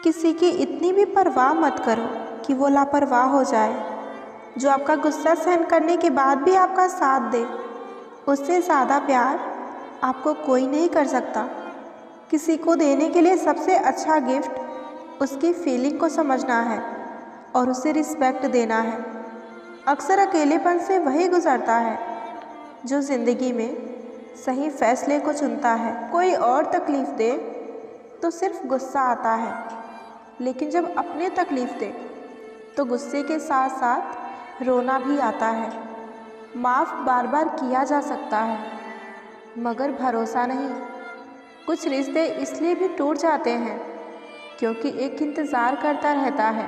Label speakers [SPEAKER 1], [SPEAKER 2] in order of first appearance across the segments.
[SPEAKER 1] किसी की इतनी भी परवाह मत करो कि वो लापरवाह हो जाए। जो आपका गुस्सा सहन करने के बाद भी आपका साथ दे, उससे ज़्यादा प्यार आपको कोई नहीं कर सकता। किसी को देने के लिए सबसे अच्छा गिफ्ट उसकी फीलिंग को समझना है और उसे रिस्पेक्ट देना है। अक्सर अकेलेपन से वही गुजरता है जो ज़िंदगी में सही फैसले को चुनता है। कोई और तकलीफ़ दे तो सिर्फ गुस्सा आता है, लेकिन जब अपने तकलीफ़ दे तो गुस्से के साथ साथ रोना भी आता है। माफ़ बार बार किया जा सकता है, मगर भरोसा नहीं। कुछ रिश्ते इसलिए भी टूट जाते हैं क्योंकि एक इंतज़ार करता रहता है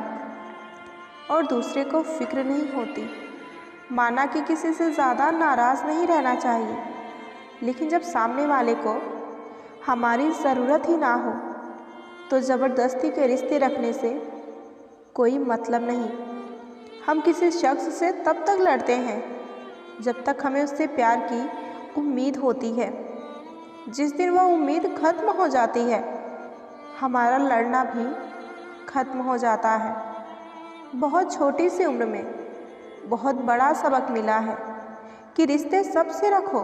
[SPEAKER 1] और दूसरे को फिक्र नहीं होती। माना कि किसी से ज़्यादा नाराज़ नहीं रहना चाहिए, लेकिन जब सामने वाले को हमारी ज़रूरत ही ना हो तो ज़बरदस्ती के रिश्ते रखने से कोई मतलब नहीं। हम किसी शख्स से तब तक लड़ते हैं जब तक हमें उससे प्यार की उम्मीद होती है। जिस दिन वह उम्मीद ख़त्म हो जाती है, हमारा लड़ना भी ख़त्म हो जाता है। बहुत छोटी सी उम्र में बहुत बड़ा सबक मिला है कि रिश्ते सबसे रखो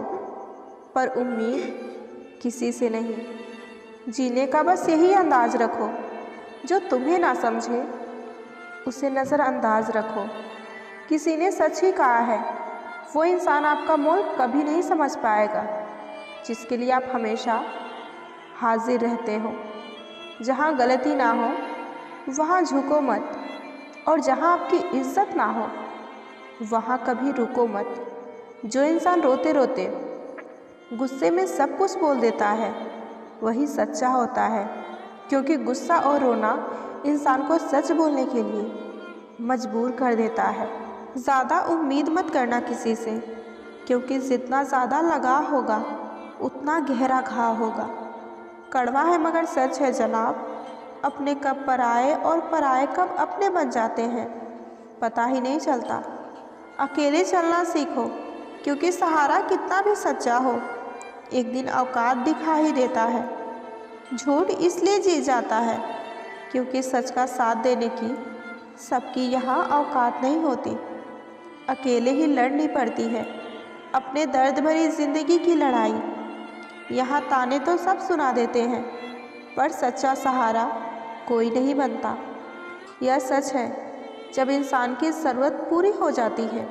[SPEAKER 1] पर उम्मीद किसी से नहीं। जीने का बस यही अंदाज़ रखो, जो तुम्हें ना समझे उसे नज़रअंदाज रखो। किसी ने सच ही कहा है, वो इंसान आपका मोल कभी नहीं समझ पाएगा जिसके लिए आप हमेशा हाजिर रहते हो। जहाँ गलती ना हो वहाँ झुको मत, और जहाँ आपकी इज्जत ना हो वहाँ कभी रुको मत। जो इंसान रोते रोते गुस्से में सब कुछ बोल देता है वही सच्चा होता है, क्योंकि गुस्सा और रोना इंसान को सच बोलने के लिए मजबूर कर देता है। ज़्यादा उम्मीद मत करना किसी से, क्योंकि जितना ज़्यादा लगाव होगा उतना गहरा घाव होगा। कड़वा है मगर सच है जनाब, अपने कब पराए और पराए कब अपने बन जाते हैं पता ही नहीं चलता। अकेले चलना सीखो, क्योंकि सहारा कितना भी सच्चा हो एक दिन औकात दिखा ही देता है। झूठ इसलिए जीत जाता है क्योंकि सच का साथ देने की सबकी यहाँ औकात नहीं होती। अकेले ही लड़नी पड़ती है अपने दर्द भरी ज़िंदगी की लड़ाई। यहाँ ताने तो सब सुना देते हैं, पर सच्चा सहारा कोई नहीं बनता। यह सच है, जब इंसान की ज़रूरत पूरी हो जाती है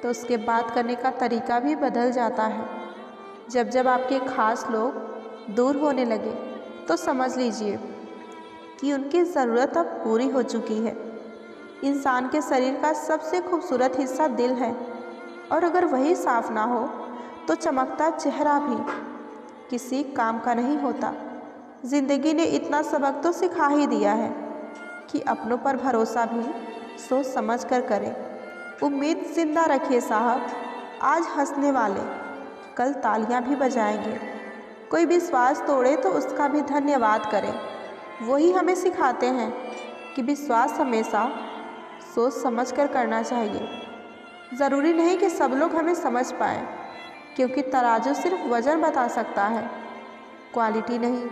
[SPEAKER 1] तो उसके बात करने का तरीका भी बदल जाता है। जब जब आपके ख़ास लोग दूर होने लगे तो समझ लीजिए कि उनकी ज़रूरत अब पूरी हो चुकी है। इंसान के शरीर का सबसे खूबसूरत हिस्सा दिल है, और अगर वही साफ ना हो तो चमकता चेहरा भी किसी काम का नहीं होता। ज़िंदगी ने इतना सबक तो सिखा ही दिया है कि अपनों पर भरोसा भी सोच समझ कर करें। उम्मीद ज़िंदा रखिए साहब, आज हंसने वाले कल तालियां भी बजाएंगे। कोई विश्वास तोड़े तो उसका भी धन्यवाद करें। वही हमें सिखाते हैं कि विश्वास हमेशा सोच समझ कर करना चाहिए। ज़रूरी नहीं कि सब लोग हमें समझ पाएं, क्योंकि तराजू सिर्फ वज़न बता सकता है, क्वालिटी नहीं।